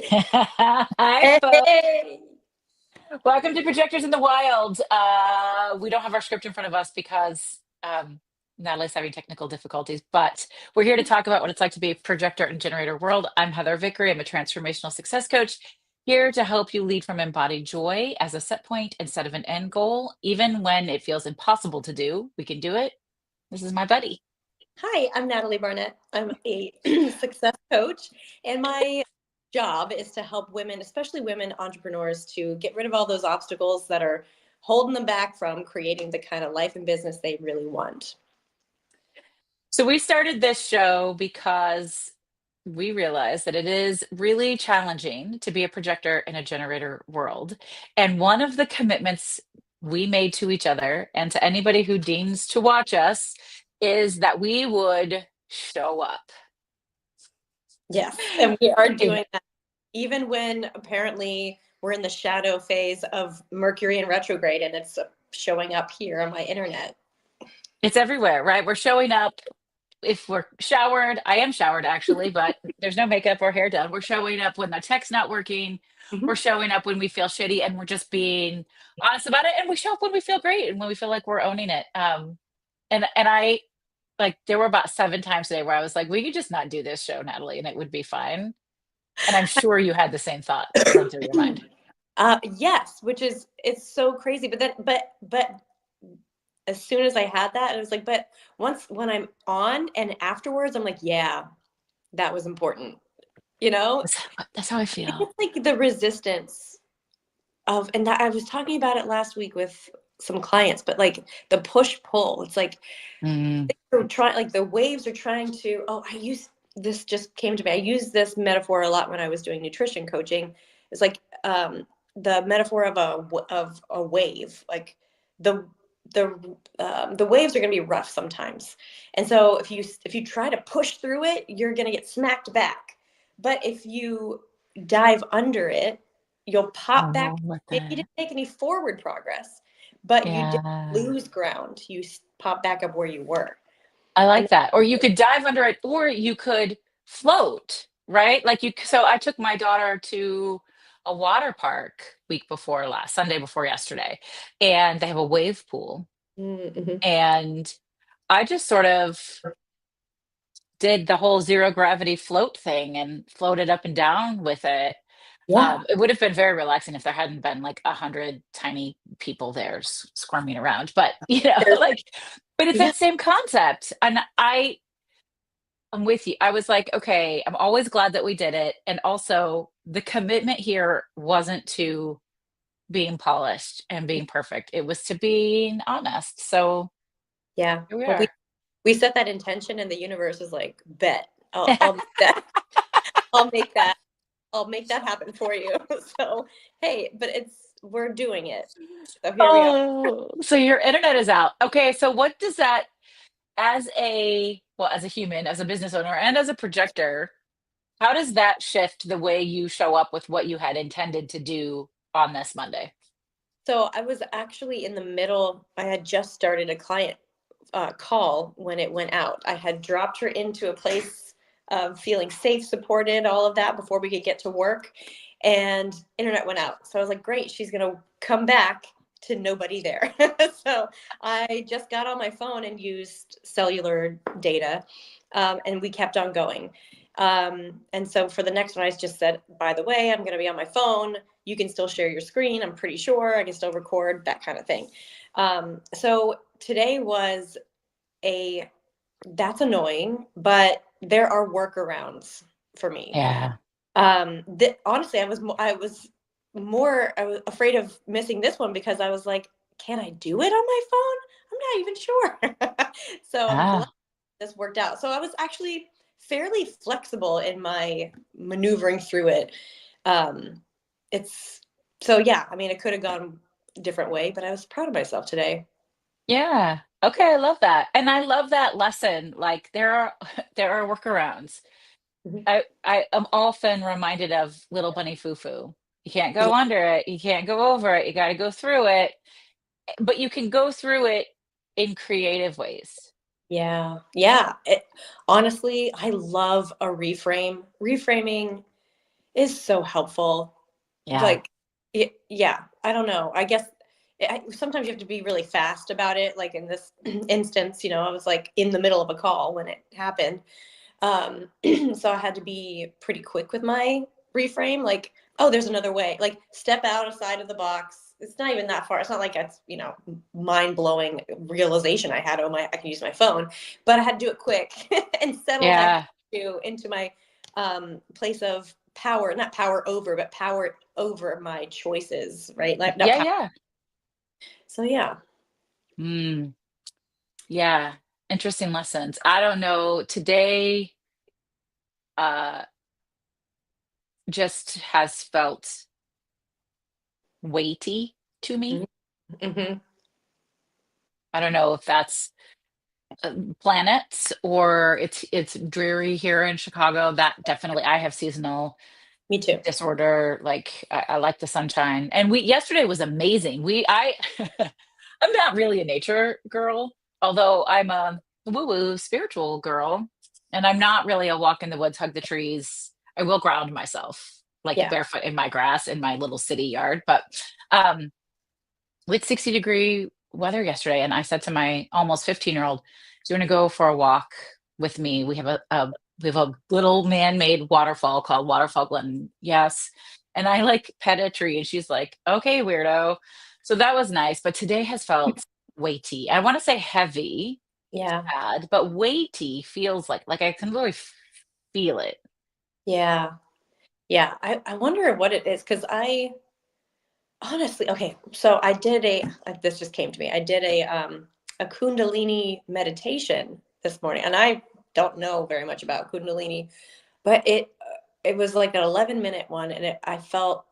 Hi, folks. Hey. Welcome to Projectors in the Wild. We don't have our script in front of us because Natalie's having technical difficulties, but we're here to talk about what it's like to be a projector and generator world. I'm Heather Vickery. I'm a transformational success coach here to help you lead from embodied joy as a set point instead of an end goal. Even when it feels impossible to do, we can do it. This is my buddy. Hi, I'm Natalie Barnett. I'm a success coach, and my job is to help women, especially women entrepreneurs, to get rid of all those obstacles that are holding them back from creating the kind of life and business they really want. So we started this show because we realized that it is really challenging to be a projector in a generator world. And one of the commitments we made to each other and to anybody who deigns to watch us is that we would show up. Yes, and we are And doing that even when apparently we're in the shadow phase of Mercury in retrograde, and it's showing up here on my internet. it's everywhere, right? We're showing up if we're showered. I am showered actually, but there's no makeup or hair done. We're showing up when the tech's not working. We're Mhm. showing up when we feel shitty and we're just being honest about it. And we show up when we feel great and when we feel like we're owning it. And I like there were about 7 times today where I was like, we could just not do this show, Natalie, and it would be fine. And I'm sure you had the same thought run through your mind. Yes, which is it's so crazy. But as soon as I had that, I was like, but once when I'm on and afterwards, I'm like, yeah, that was important. You know, That's how I feel. it's like the resistance of, and that I was talking about it last week with some clients, but like the push pull, it's like Mm, they're trying, like the waves are trying to, oh, I use this just came to me. I use this metaphor a lot when I was doing nutrition coaching. It's like the metaphor of a wave, like the the waves are going to be rough sometimes, and so if you try to push through it, you're going to get smacked back. But if you dive under it, you'll pop back. oh, what Maybe you the didn't make any forward progress, but you didn't yeah. lose ground. You pop back up where you were. I And like that. Or you could dive under it, or you could float, right? Like you, so I took my daughter to a water park week before last, Sunday before yesterday, and they have a wave pool. mm-hmm. And I just sort of did the whole zero gravity float thing and floated up and down with it. Yeah. It would have been very relaxing if there hadn't been like 100 tiny people there squirming around, but There's, like, but it's yeah. that same concept. And I'm with you. I was like, okay, I'm always glad that we did it. And also, the commitment here wasn't to being polished and being perfect, it was to being honest. So Yeah. here we Well, are. we set that intention, and the universe is like, bet. I'll make that. I'll make that. I'll make that happen for you. So hey, but we're doing it. So here we are. Oh, so your internet is out. Okay, so what does that, as a, well, as a human, as a business owner, and as a projector, how does that shift the way you show up with what you had intended to do on this Monday? So I was actually in the middle. I had just started a client call when it went out. I had dropped her into a place of feeling safe, supported, all of that before we could get to work, and internet went out. So I was like, great, she's gonna come back to nobody there. So I just got on my phone and used cellular data, and we kept on going. And so for the next one, I just said, by the way, I'm going to be on my phone. You can still share your screen. I'm pretty sure I can still record, that kind of thing. So today was a, that's annoying, but there are workarounds for me. Yeah. Honestly, I was afraid of missing this one because I was like, can I do it on my phone? I'm not even sure. So I'm glad Ah, this worked out. So I was actually fairly flexible in my maneuvering through it. Um, it's so yeah, I mean, it could have gone a different way, but I was proud of myself today. yeah. Okay, I love that. And I love that lesson. Like there are there are workarounds. Mhm. I am often reminded of Little Bunny Foo Foo. You can't Yeah. go under it, you can't go over it, you got to go through it, but you can go through it in creative ways. Yeah. Yeah. Honestly, I love a reframe. Reframing is so helpful. Yeah. Like, yeah, I don't know. I guess sometimes you have to be really fast about it. Like in this instance, I was like in the middle of a call when it happened. Um, so I had to be pretty quick with my reframe. Like, oh, there's another way. Like, step outside of the box. It's not even that far. It's not like it's, mind blowing realization I had. Oh my, I can use my phone, but I had to do it quick and settle back Yeah. into my place of power, not power over, but power over my choices, right? Like, not Yeah. power. Yeah. So yeah. Mm, yeah. Interesting lessons. I don't know. Today uh just has felt weighty to me. Mm-hmm. I don't know if that's planets or it's dreary here in Chicago. That definitely I have seasonal Me too. disorder. Like I like the sunshine. And we yesterday was amazing. I'm not really a nature girl, although I'm a woo-woo spiritual girl. And I'm not really a walk in the woods, hug the trees. I will ground myself like Yeah. barefoot in my grass in my little city yard. But um with 60-degree weather yesterday, and I said to my almost 15-year-old, "Do you want to go for a walk with me? We have a little man-made waterfall called Waterfall Glen." Yes. And I like pet a tree, and she's like, "Okay, weirdo." So that was nice. But today has felt weighty. I want to say heavy, Yeah. bad, but weighty feels like I can really feel it. Yeah. Yeah. I wonder what it is because I honestly, okay, so I did this just came to me. I did a Kundalini meditation this morning, and I don't know very much about Kundalini, but it was like an 11-minute one, and I felt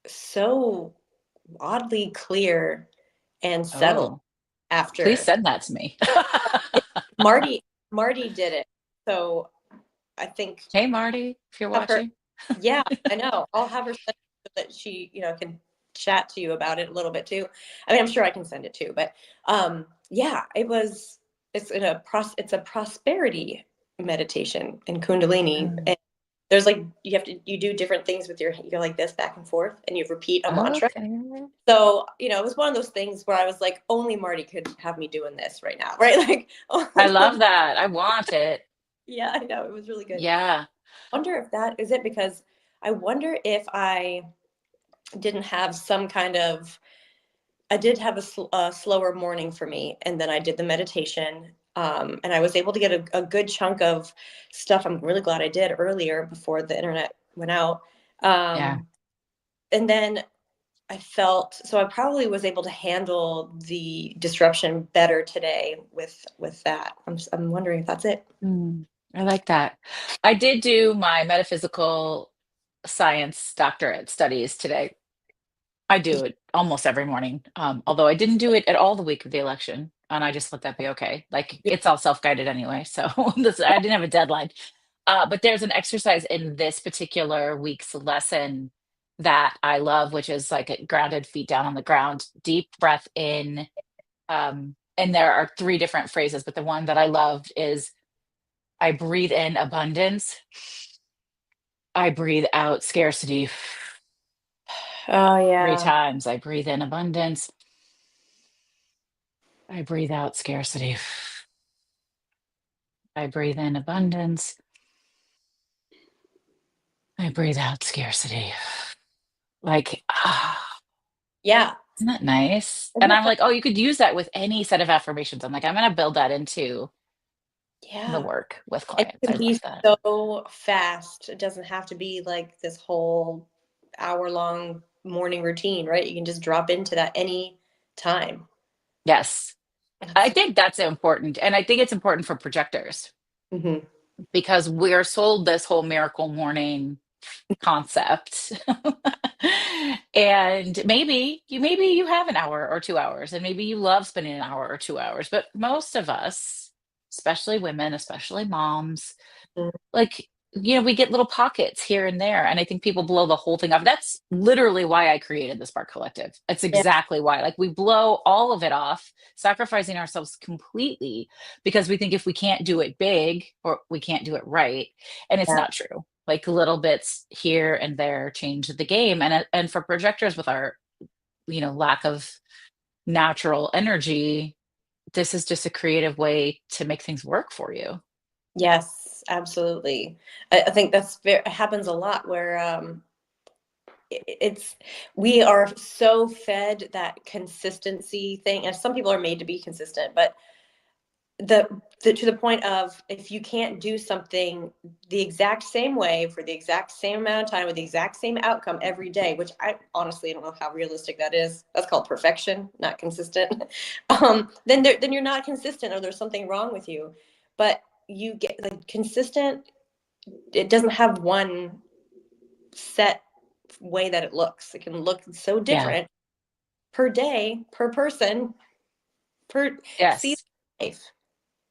so oddly clear and settled Oh, please after. send that to me. Marty Marty did it, so I think Hey, Marty, if you're have her. watching. Yeah, I know. I'll have her send it so that she, can chat to you about it a little bit too. I mean, I'm sure I can send it too, but yeah, it's a prosperity meditation in Kundalini. Mm. And there's like you do different things with you go like this back and forth and you repeat a mantra. Okay. So, it was one of those things where I was like, only Marty could have me doing this right now, right? Like, I only love that. I want it. yeah, I know. It was really good. Yeah. Wonder if that is it because I wonder if I didn't have some kind of I did have a slower morning for me, and then I did the meditation, and I was able to get a good chunk of stuff. I'm really glad I did earlier before the internet went out, Yeah. um, and then I felt so I probably was able to handle the disruption better today with that. I'm wondering if that's it. Mm, I like that. I did do my metaphysical science doctorate studies today. I do it almost every morning. Although I didn't do it at all the week of the election, and I just let that be okay. Like Yeah. it's all self-guided anyway, so I didn't have a deadline. But there's an exercise in this particular week's lesson that I love, which is like a grounded feet down on the ground, deep breath in. And there are three different phrases, but the one that I loved is I breathe in abundance, I breathe out scarcity. Oh Three yeah. times I breathe in abundance, I breathe out scarcity. I breathe in abundance, I breathe out scarcity. Like, Yeah. isn't that nice? Isn't And it I'm fun? like, oh, you could use that with any set of affirmations. I'm like, I'm going to build that into the Yeah. work with It clients. I can love be that. so fast. It doesn't have to be like this whole hour-long morning routine, right? You can just drop into that any time. Yes. I That's think that's important. And I think it's important for projectors hmm because we're sold this whole miracle morning concept. And maybe you have an hour or 2 hours and maybe you love spending an hour or 2 hours, but most of us, especially women, especially moms, like we get little pockets here and there, and I think people blow the whole thing off. That's literally why I created the Spark Collective. It's Yeah. exactly why, like, we blow all of it off, sacrificing ourselves completely because we think if we can't do it big or we can't do it right, and it's Yeah. not true. like little bits here and there change the game. And for projectors with our, lack of natural energy, this is just a creative way to make things work for you. Yes, absolutely. I think that's very, it happens a lot where it's we are so fed that consistency thing, and some people are made to be consistent, but the to the point of, if you can't do something the exact same way for the exact same amount of time with the exact same outcome every day, which I honestly don't know how realistic that is. That's called perfection, not consistent. Then you're not consistent, or there's something wrong with you. But you get like consistent. It doesn't have one set way that it looks. It can look so Yeah. different per day, per person, per season Yes. of life.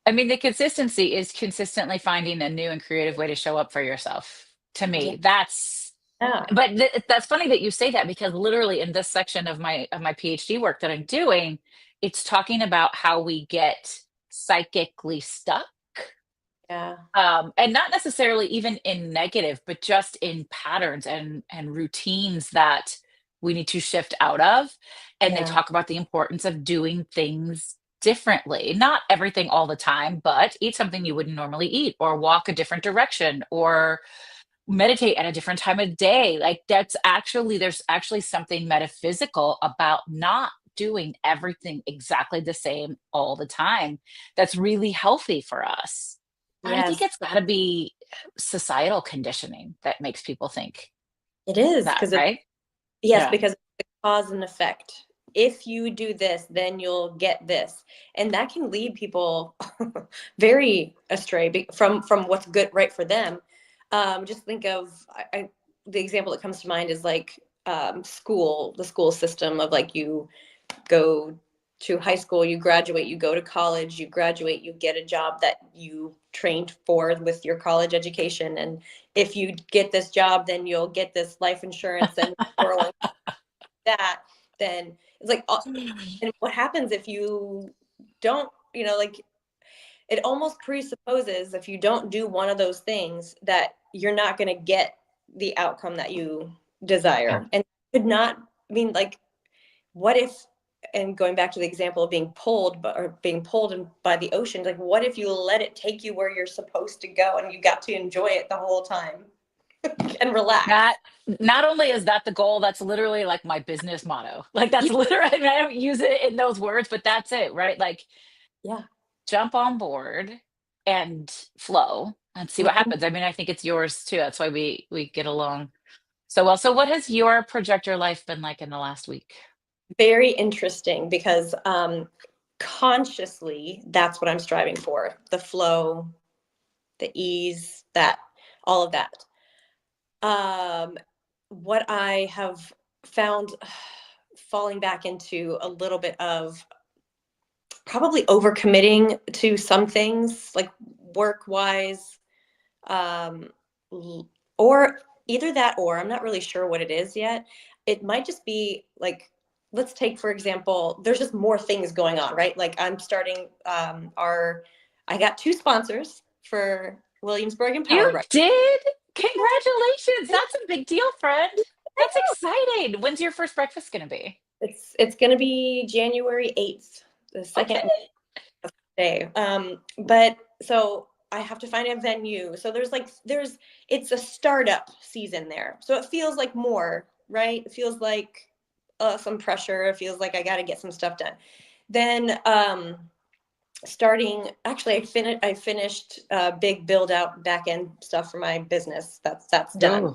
I mean, the consistency is consistently finding a new and creative way to show up for yourself. To Yeah. me, but that's funny that you say that, because literally in this section of my PhD work that I'm doing, it's talking about how we get psychically stuck, Yeah. and not necessarily even in negative, but just in patterns and routines that we need to shift out of. And they Yeah. talk about the importance of doing things differently, not everything all the time, but eat something you wouldn't normally eat, or walk a different direction, or meditate at a different time of day. Like, there's actually something metaphysical about not doing everything exactly the same all the time, that's really healthy for us. And I think Yes, it's got to be societal conditioning that makes people think it is, that, because right? yes, Yeah. because it's the cause and effect. If you do this, then you'll get this, and that can lead people very astray from what's good, right for them. Just think of the example that comes to mind is like school, the school system of like you go to high school, you graduate, you go to college, you graduate, you get a job that you trained for with your college education. And if you get this job, then you'll get this life insurance and 401 that. Then it's like, and what happens if you don't, like it almost presupposes if you don't do one of those things that you're not going to get the outcome that you Yeah. desire. And could not, I mean, like, what if, and going back to the example of being pulled or being pulled by the ocean, like what if you let it take you where you're supposed to go and you got to enjoy it the whole time and relax? That not only is that the goal, that's literally like my business motto. Like, that's literally, I mean, I don't use it in those words, but that's it, right? Like, Yeah. jump on board and flow and see what Mhm. happens. I mean, I think it's yours too. That's why we get along so well. So what has your projector life been like in the last week? Very interesting because consciously that's what I'm striving for, the flow, the ease, that all of that. um, what I have found falling back into a little bit of probably overcommitting to some things like work wise, um, or either that, or I'm not really sure what it is yet. It might just be like, let's take for example, there's just more things going on, right? Like I'm starting I got two sponsors for Williamsburg You Empowered, right? did? Congratulations. That's a big deal, friend. That's exciting. When's your first breakfast going to be? It's going to be January 8th, the second Okay. day. But so I have to find a venue. So it's a startup season there. So it feels like more, right? It feels like some pressure. It feels like I got to get some stuff done. Then starting, actually, I finished big build out back end stuff for my business. That's done.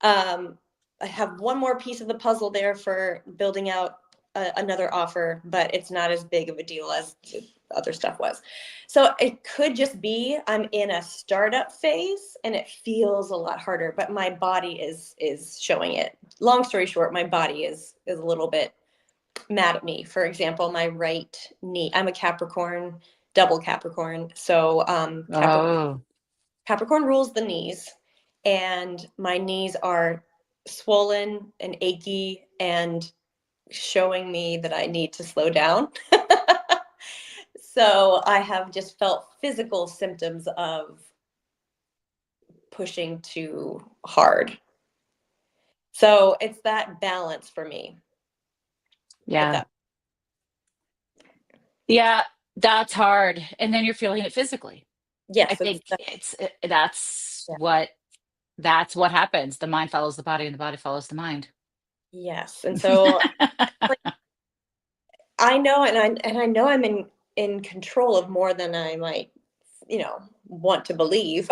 Oh, I have one more piece of the puzzle there for building out another offer, but it's not as big of a deal as the other stuff was. So it could just be I'm in a startup phase and it feels a lot harder, but my body is showing it. Long story short, my body is a little bit mad at me. For example, my right knee. I'm a Capricorn, double Capricorn. So oh, Capricorn rules the knees, and my knees are swollen and achy and showing me that I need to slow down. So I have just felt physical symptoms of pushing too hard. So it's that balance for me. If Yeah. that, Yeah, that's hard. And then you're feeling it physically. I yes, it's think that, yeah. that's what happens. The mind follows the body and the body follows the mind. Yes. And so like I know I'm in control of more than I might, want to believe,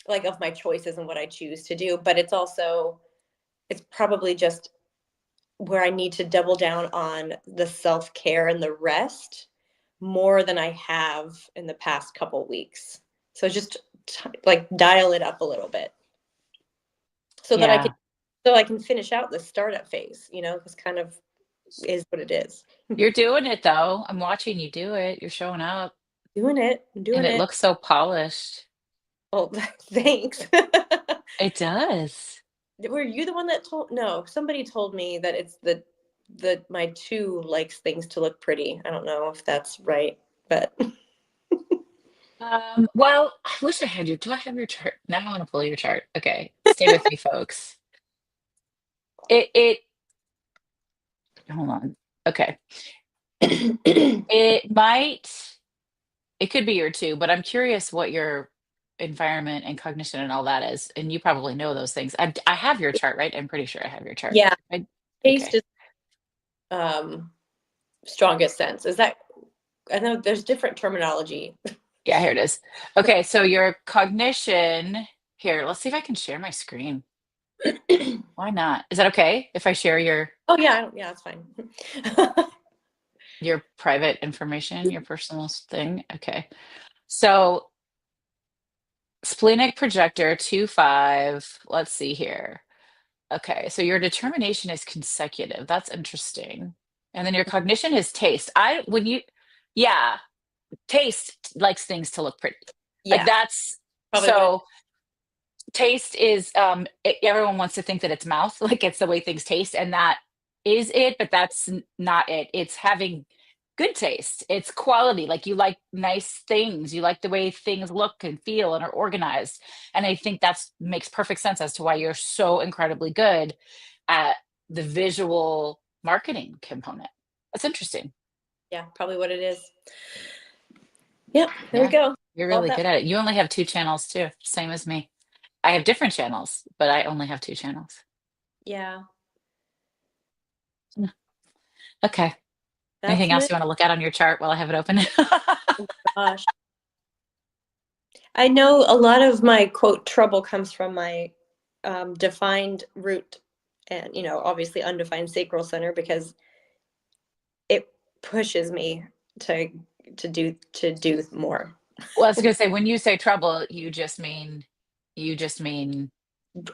like of my choices and what I choose to do. But it's probably just where I need to double down on the self-care and the rest more than I have in the past couple weeks. So just like dial it up a little bit so that Yeah. I can finish out the startup phase, because kind of is what it is. You're doing it though. I'm watching you do it. You're showing up Doing it, I'm and doing it it. looks so polished. Oh, thanks. It does. Were you the one that told? No, somebody told me that it's the my two likes things to look pretty. I don't know if that's right, but Well, I wish I had your, do I have your chart? Now I want to pull your chart. Okay. Stay with me, folks. It, hold on. Okay. It might, it could be your two, but I'm curious what your environment and cognition and all that is. And you probably know those things. I have your chart, right? I'm pretty sure I have your chart. yeah, taste Okay. is um strongest sense. Is that I know there's different terminology. Yeah, here it is. Okay. So your cognition here, let's see if I can share my screen. Why not? Is that okay if I share Oh yeah, yeah, that's fine. your private information, your personal thing? Okay. So splenic projector 2-5. Let's see here. Okay, so your determination is consecutive. That's interesting. And then your cognition is taste. Yeah, taste likes things to look pretty. Like Yeah, that's probably what it is. so taste is everyone wants to think that it's mouth, like it's the way things taste, and that is it, but that's not it. It's having good taste. It's quality. Like you like nice things. You like the way things look and feel and are organized. And I think that's makes perfect sense as to why you're so incredibly good at the visual marketing component. That's interesting. Yeah, probably what it is. Yep, there we Yeah, go. you're Solve really that. good at it. You only have two channels too, same as me. I have different channels, but I only have two channels. Yeah, Yeah. Okay. that's Anything else me. you want to look at on your chart while I have it open? Gosh. I know a lot of my quote trouble comes from my defined root and obviously undefined sacral center because it pushes me to to do more. Well, I was gonna say when you say trouble, you just mean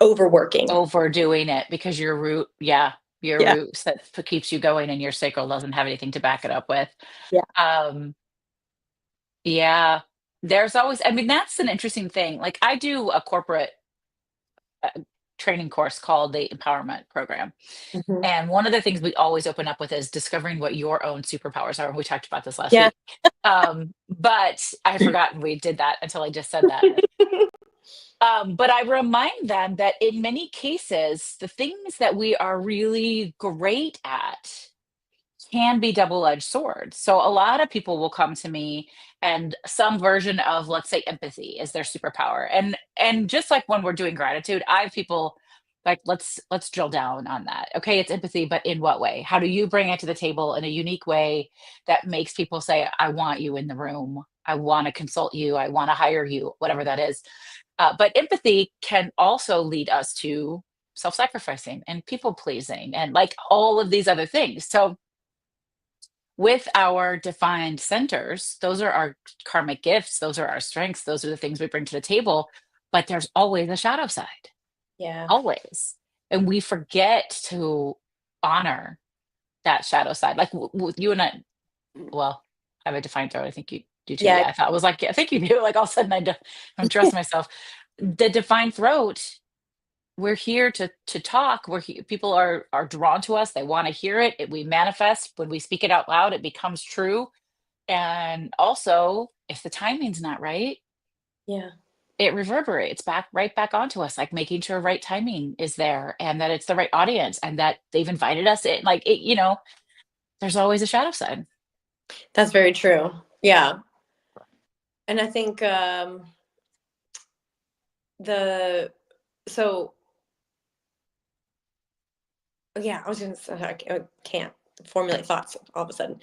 Overworking. overdoing it because your root, yeah, your Yeah. root keeps you going and your sacral doesn't have anything to back it up with. Yeah. Um, yeah, there's always, I mean, that's an interesting thing. Like I do a corporate uh, training course called the Empowerment Program. Mhm. And one of the things we always open up with is discovering what your own superpowers are. We talked about this last Yeah. week. But I had forgotten we did that until I just said that. But I remind them that in many cases, the things that we are really great at can be double-edged swords. So a lot of people will come to me and some version of, let's say, empathy is their superpower. And just like when we're doing gratitude, I have people like let's drill down on that. Okay, it's empathy, but in what way? How do you bring it to the table in a unique way that makes people say, I want you in the room. I want to consult you. I want to hire you, whatever that is. But empathy can also lead us to self-sacrificing and people pleasing and like all of these other things. So with our defined centers, those are our karmic gifts, those are our strengths, those are the things we bring to the table. But there's always a shadow side, Yeah. always. And we forget to honor that shadow side. Like you and I, well, I have a defined throat. I think you do too. Yeah. Yeah, I thought I was like, yeah, I think you do. Like all of a sudden don't trust myself. The defined throat, we're here to talk. People are drawn to us. They want to hear it. We manifest when we speak it out loud. It becomes true. And also, if the timing's not right, Yeah. it reverberates back right back onto us, like making sure right timing is there and that it's the right audience and that they've invited us in. Like it, there's always a shadow side. That's very true. Yeah. And I think the so yeah, I was gonna say I can't formulate thoughts all of a sudden.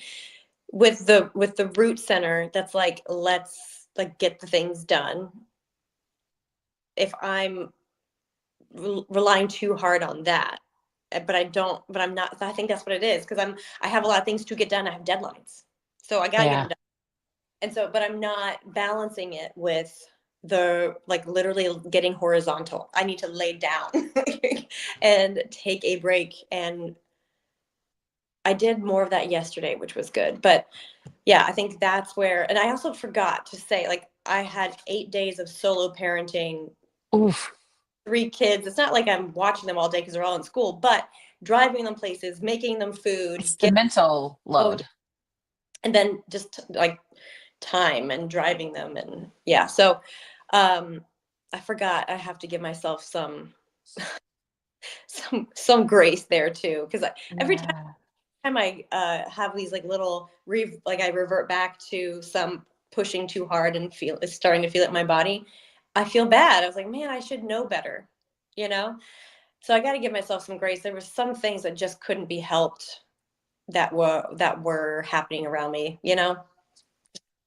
With the root center, that's like let's like get the things done. If I'm relying too hard on that, but I'm not. I think that's what it is because I have a lot of things to get done. I have deadlines, so I gotta get them Yeah. done. And so, but I'm not balancing it with the like literally getting horizontal. I need to lay down and take a break. And I did more of that yesterday, which was good. But yeah, I think that's where, and I also forgot to say, like, I had 8 days of solo parenting, Oof. 3 kids. It's not like I'm watching them all day because they're all in school, but driving them places, making them food, It's the mental oh, load. and then just like time and driving them. And yeah, so um, I forgot I have to give myself some grace there too because every Yeah. time I have these like little like I revert back to some pushing too hard and feel it's starting to feel it in my body. I feel bad. I was like, man, I should know better, you know? So I got to give myself some grace. There were some things that just couldn't be helped that were happening around me,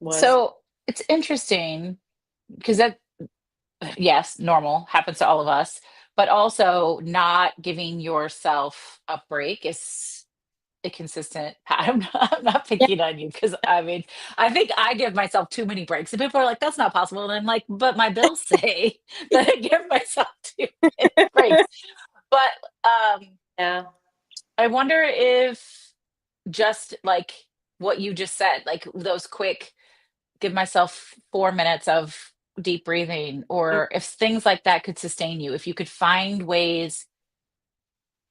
was So it's interesting because that, yes, normal happens to all of us, but also not giving yourself a break is a consistent I'm not yeah. picking on you because I mean, I think I give myself too many breaks. And people are like, that's not possible. And I'm like, but my bills say that I give myself too many breaks. But Yeah. I wonder if just like what you just said, like those quick, give myself 4 minutes of deep breathing, or if things like that could sustain you, if you could find ways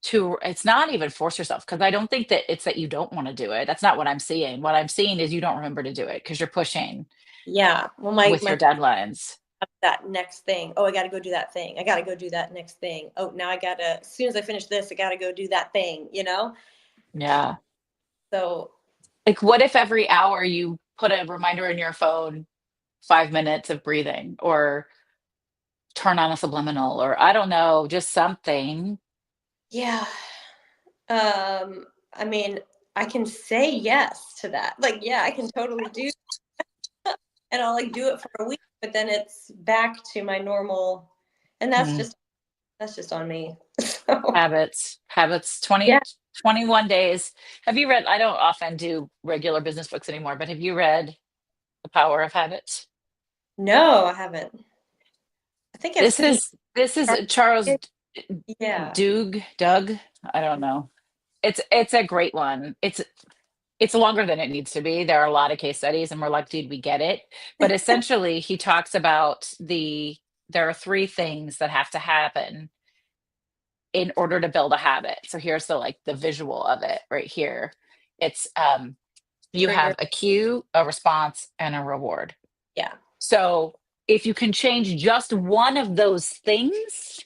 to, it's not even force yourself, because I don't think that it's that you don't want to do it. That's not what I'm seeing. What I'm seeing is you don't remember to do it because you're pushing Yeah. Well, my with my your deadlines. that next thing. Oh, I got to go do that thing. I got to go do that next thing. Oh, now I got to, as soon as I finish this, I got to go do that thing. Yeah. So, Like, what if every hour you put a reminder in your phone, 5 minutes of breathing, or turn on a subliminal, or I don't know, just something. yeah. I mean, I can say yes to that. Like, yeah, I can totally do, and I'll like do it for a week, but then it's back to my normal, and Hmm. that's just on me. So, Habits, yeah. 21 days. Have you read, I don't often do regular business books anymore, but have you read The Power of Habits? No, I haven't. I think I've seen This is Charles it. Yeah. Doug. I don't know. It's a great one. It's longer than it needs to be. There are a lot of case studies, and we're like, dude, we get it. But essentially, he talks about there are three things that have to happen in order to build a habit. So here's the visual of it right here. It's you Trigger. have a cue, a response, and a reward. Yeah. So if you can change just one of those things,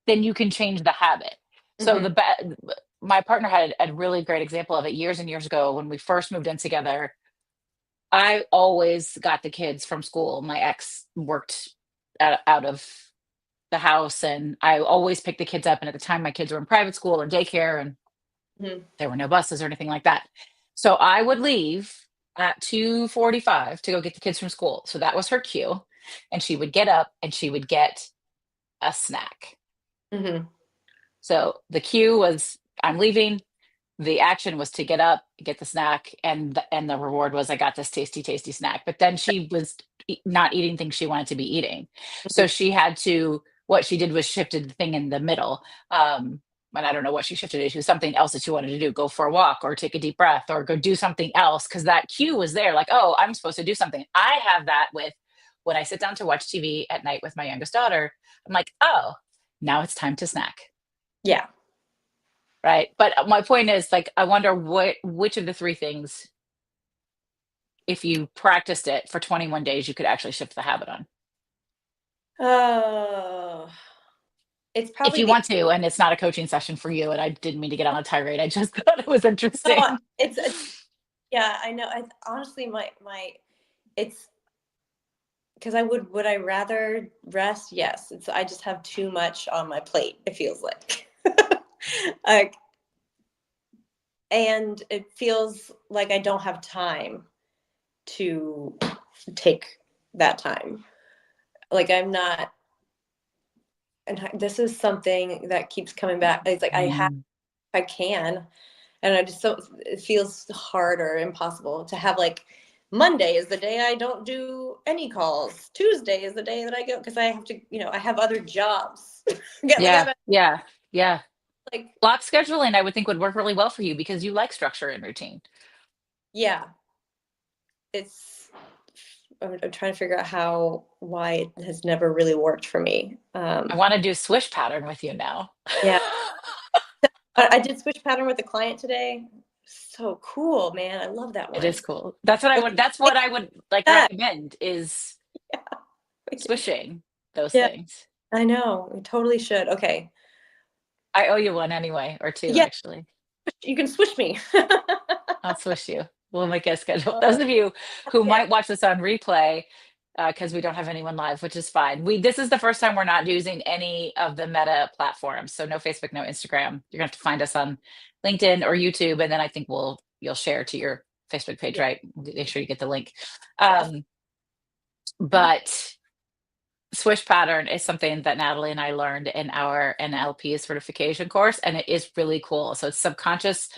then you can change the habit. So Hmm. my partner had a really great example of it years and years ago when we first moved in together. I always got the kids from school. My ex worked out of the house, and I always picked the kids up. And at the time, my kids were in private school and daycare, and Hmm. there were no buses or anything like that. So I would leave at 2:45 to go get the kids from school. So that was her cue. And she would get up and she would get a snack. Hmm. So the cue was, I'm leaving. The action was to get up, get the snack, and the reward was, I got this tasty, tasty snack. But then she was not eating things she wanted to be eating, so she had to. What she did was shifted the thing in the middle. And I don't know what she shifted it to, something else that she wanted to do, go for a walk or take a deep breath or go do something else, because that cue was there, like, oh, I'm supposed to do something. I have that with when I sit down to watch TV at night with my youngest daughter. I'm like, oh, now it's time to snack. Yeah. Right. But my point is, like, I wonder which of the three things, if you practiced it for 21 days, you could actually shift the habit on. Oh, it's If probably you the want to, and it's not a coaching session for you, and I didn't mean to get on a tirade. I just thought it was no, interesting. it's yeah, I know. I honestly it's because would I rather rest? Yes. It's I just have too much on my plate, it feels like. Like, and it feels like I don't have time to take that time. Like I'm not, and this is something that keeps coming back. It's like Mm. I can, and I just don't. It feels hard or impossible to have like Monday is the day I don't do any calls. Tuesday is the day that I go because I have to. I have other jobs. Get like Yeah, I'm yeah, yeah. like Block scheduling, I would think would work really well for you because you like structure and routine. yeah. It's I'm trying to figure out why it has never really worked for me. I want to do swish pattern with you now. Yeah, I did switch pattern with a client today. So cool, man. I love that It is one. cool. That's what I would like Yeah, recommend is yeah, swishing those yeah, things. I know. We totally should. Okay. I owe you one anyway, or two Yeah, actually. you can switch me. I'll swish you. We'll make a schedule. Uh, Those of you who yeah, might watch this on replay, because we don't have anyone live, which is fine. This is the first time we're not using any of the Meta platforms, so no Facebook, no Instagram. You're gonna have to find us on LinkedIn or YouTube, and then I think you'll share to your Facebook page, yeah, right? Make sure you get the link. yes. Um, but Swish pattern is something that Natalie and I learned in our NLP certification course, and it is really cool. So it's subconscious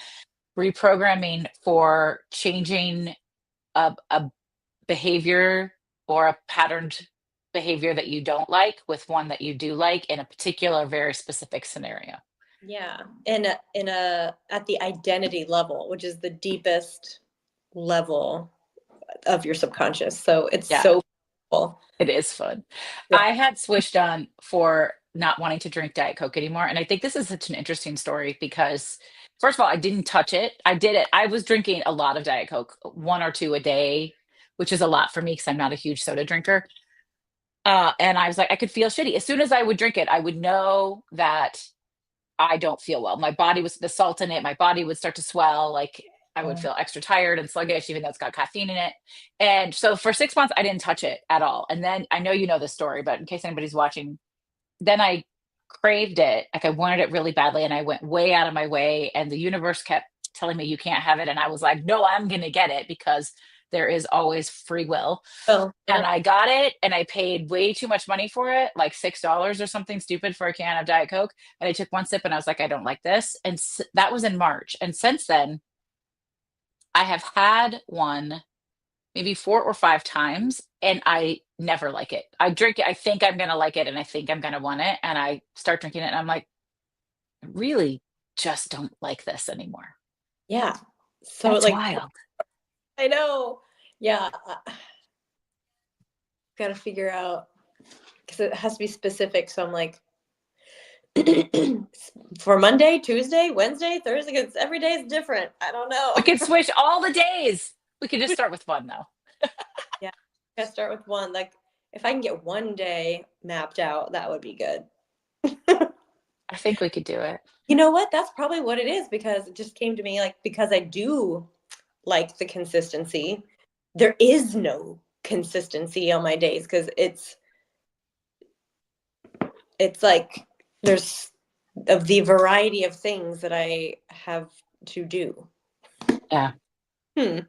reprogramming for changing a behavior or a patterned behavior that you don't like with one that you do like in a particular, very specific scenario. Yeah. In a at the identity level, which is the deepest level of your subconscious. So it's Yeah, so cool. it is fun. Yeah. I had switched on for not wanting to drink Diet Coke anymore. And I think this is such an interesting story because, first of all, I didn't touch it. I did it. I was drinking a lot of Diet Coke, one or two a day, which is a lot for me because I'm not a huge soda drinker. And I was like, I could feel shitty. As soon as I would drink it, I would know that I don't feel well. My body was the salt in it, my body would start to swell. Like I would feel extra tired and sluggish, even though it's got caffeine in it. And so for 6 months, I didn't touch it at all. And then I know you know this story, but in case anybody's watching, then I craved it. Like I wanted it really badly. And I went way out of my way. And the universe kept telling me, you can't have it. And I was like, no, I'm going to get it because there is always free will. Oh, And yeah. I got it and I paid way too much money for it, like $6 or something stupid for a can of Diet Coke. And I took one sip and I was like, I don't like this. And that was in March. And since then, I have had one maybe 4 or 5 times and I never like it. I drink it, I think I'm going to like it and I think I'm going to want it. And I start drinking it and I'm like, I really just don't like this anymore. Yeah. So That's like wild. I know. Yeah. Got to figure out because it has to be specific. So I'm like, for Monday, Tuesday, Wednesday, Thursday, because every day is different. I don't know. We could switch all the days. We could just start with one though. Yeah. Gotta start with one. Like if I can get one day mapped out, that would be good. I think we could do it. You know what? That's probably what it is because it just came to me like because I do like the consistency. There is no consistency on my days because it's like there's of the variety of things that I have to do. Yeah. Hmm.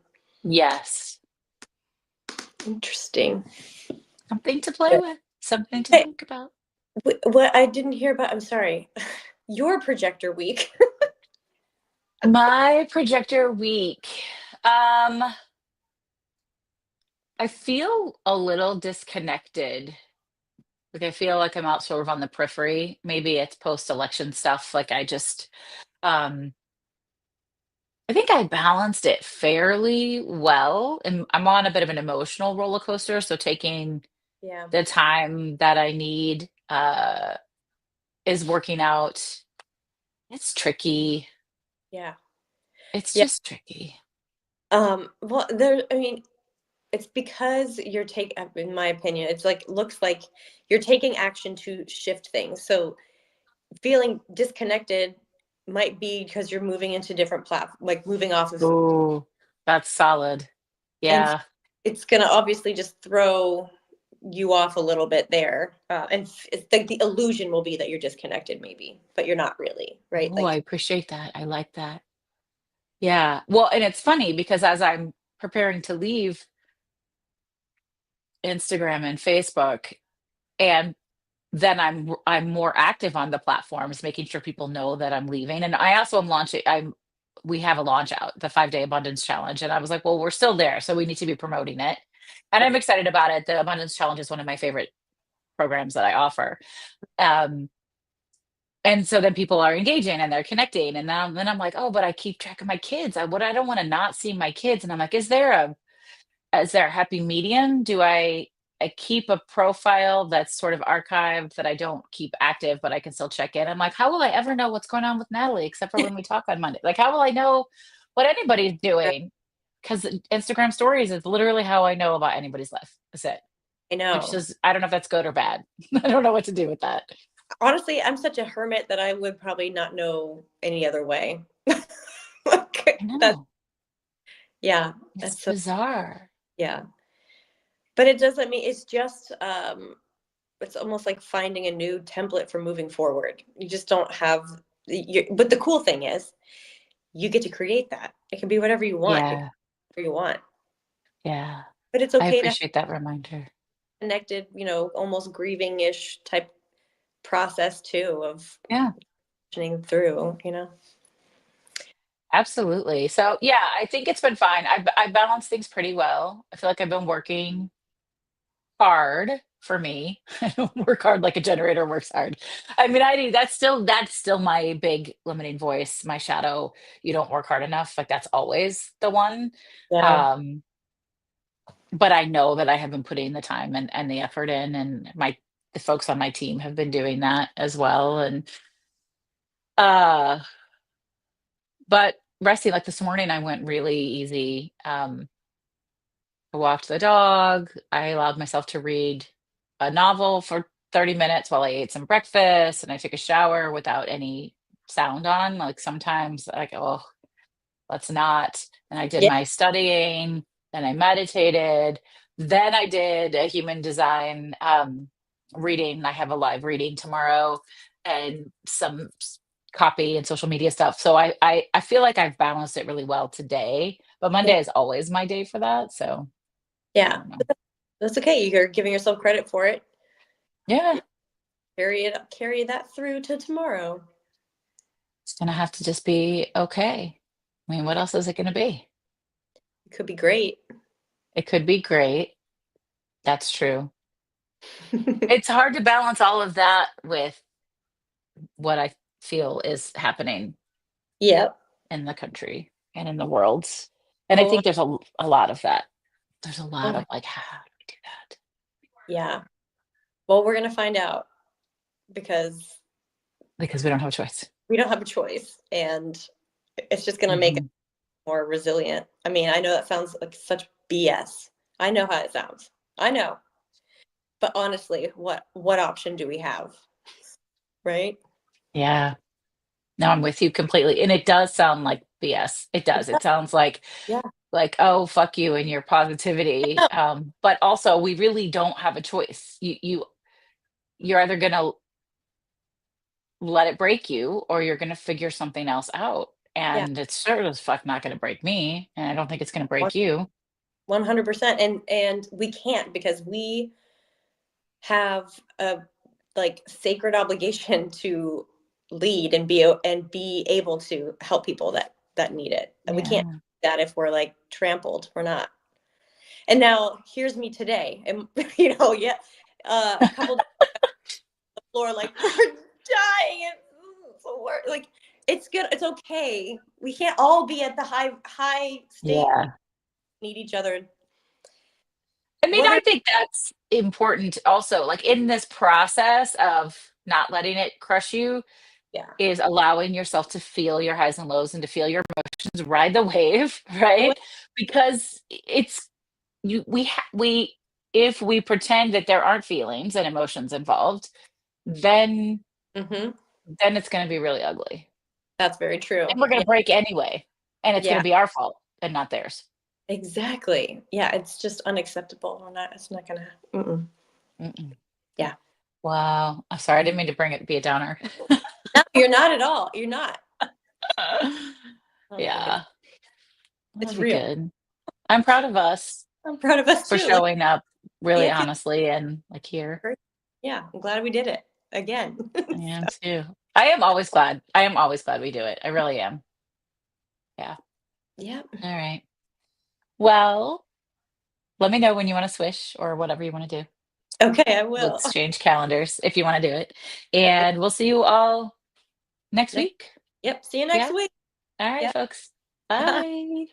Yes. Interesting. Something to play with, something to Hey, think about. what I didn't hear about, I'm sorry, your projector week. My projector week. Um, I feel a little disconnected. Like I feel like I'm out sort of on the periphery. Maybe it's post-election stuff. Like um I think I balanced it fairly well. And I'm on a bit of an emotional roller coaster. So taking Yeah. the time that I need is working out. It's tricky. Yeah. It's Yeah. just tricky. Well, there, I mean, It's because in my opinion, it's like, looks like you're taking action to shift things. So feeling disconnected might be because you're moving into different like moving off of, Ooh, that's solid. and Yeah. it's going to obviously just throw you off a little bit there. And it's like the illusion will be that you're disconnected maybe, but you're not really, right? Oh, I Like, appreciate that. I like that. Yeah. Well, and it's funny because as I'm preparing to leave Instagram and Facebook, and then I'm more active on the platforms, making sure people know that I'm leaving. And I also am launching. We have a launch out, the 5 day abundance challenge, and I was like, well, we're still there, so we need to be promoting it. And I'm excited about it. The abundance challenge is one of my favorite programs that I offer. Um, and so then people are engaging and they're connecting, and then I'm like, oh, but I keep track of my kids. I don't want to not see my kids, and I'm like, is there a happy medium? Do I keep a profile that's sort of archived that I don't keep active, but I can still check in? I'm like, how will I ever know what's going on with Natalie except for when we talk on Monday? Like, how will I know what anybody's doing? Because Instagram stories is literally how I know about anybody's life. That's it. I Which know. is, I don't know if that's good or bad. I don't know what to do with that. Honestly, I'm such a hermit that I would probably not know any other way. Like, I that's, know. yeah, It's that's so, bizarre. yeah. But it doesn't mean it's just, it's almost like finding a new template for moving forward. You just don't have, but the cool thing is you get to create that. It can be whatever you want. It can Yeah. be whatever you want. Yeah. But it's I okay to have appreciate that reminder. connected, almost grieving-ish type process too of Yeah. pushing through. Absolutely. So yeah, I think it's been fine. I balance things pretty well. I feel like I've been working hard for me. I don't work hard like a generator works hard. I mean, I do. That's still my big limiting voice, my shadow. You don't work hard enough. Like that's always the one. Yeah. Um, but I know that I have been putting the time and the effort in, and the folks on my team have been doing that as well. And uh, but resting like this morning, I went really easy. I walked the dog. I allowed myself to read a novel for 30 minutes while I ate some breakfast, and I took a shower without any sound on. Like sometimes, like, oh, let's not. And I did Yeah. my studying, then I meditated, then I did a human design reading. I have a live reading tomorrow and some copy and social media stuff. So I feel like I've balanced it really well today, but Yeah. Monday is always my day for that. So I Yeah. don't know. That's okay. You're giving yourself credit for it. Yeah, Carry that through to tomorrow. it's gonna have to just be okay. I mean, what else is it gonna be? It could be great. It could be great. That's true. It's hard to balance all of that with what I feel is happening Yep. in the country and in the world. And I Oh, think there's a lot of that. There's a lot oh, of like, how do we do that? yeah. Well, we're gonna find out because Because we don't have a choice. we don't have a choice, and it's just gonna make us Mhm. more resilient. I mean, I know that sounds like such BS. I know how it sounds. I know. But honestly, what option do we have? Right? Yeah. No, I'm with you completely. And it does sound like BS. It does. It sounds Yeah. like, oh, fuck you and your positivity. But also we really don't have a choice. You're either gonna let it break you or you're gonna figure something else out. Yeah. And it's sure as fuck not gonna break me. And I don't think it's gonna break you. 100%. And we can't because we have a like sacred obligation to lead and be able to help people that need it. And we can't Yeah. do that if we're like trampled. We're not. And now here's me today. And yeah, a couple days on the floor, like we're dying. And so we're like, it's good. It's okay. We can't all be at the high state. Yeah. We need each other. I mean, We're I gonna. think that's important also, like in this process of not letting it crush you, Yeah. is allowing yourself to feel your highs and lows and to feel your emotions, ride the wave, right? Because it's we if we pretend that there aren't feelings and emotions involved, then Hmm. it's going to be really ugly. That's very true. And we're going Yeah. to break anyway, and it's going Yeah, to be our fault and not theirs. exactly. Yeah, it's just unacceptable. It's not gonna. Mm-mm. Mm-mm. Yeah. Wow. I'm sorry, I didn't mean to bring it be a downer. No, you're not at all. You're not. Oh my goodness. Yeah, it's be Unreal. good. I'm proud of us I'm proud of us for too. Look, showing up really yeah, honestly and like here. great. Yeah, I'm glad we did it again. I am too. I am always glad. I am always glad we do it. I really am. Yeah. Yeah. All right. Well, let me know when you want to swish or whatever you want to do. Okay, I We'll will. exchange calendars if you want to do it. And we'll see you all next Next, week. yep. See you next Yeah. week. All right, Yep. folks. Bye. Bye.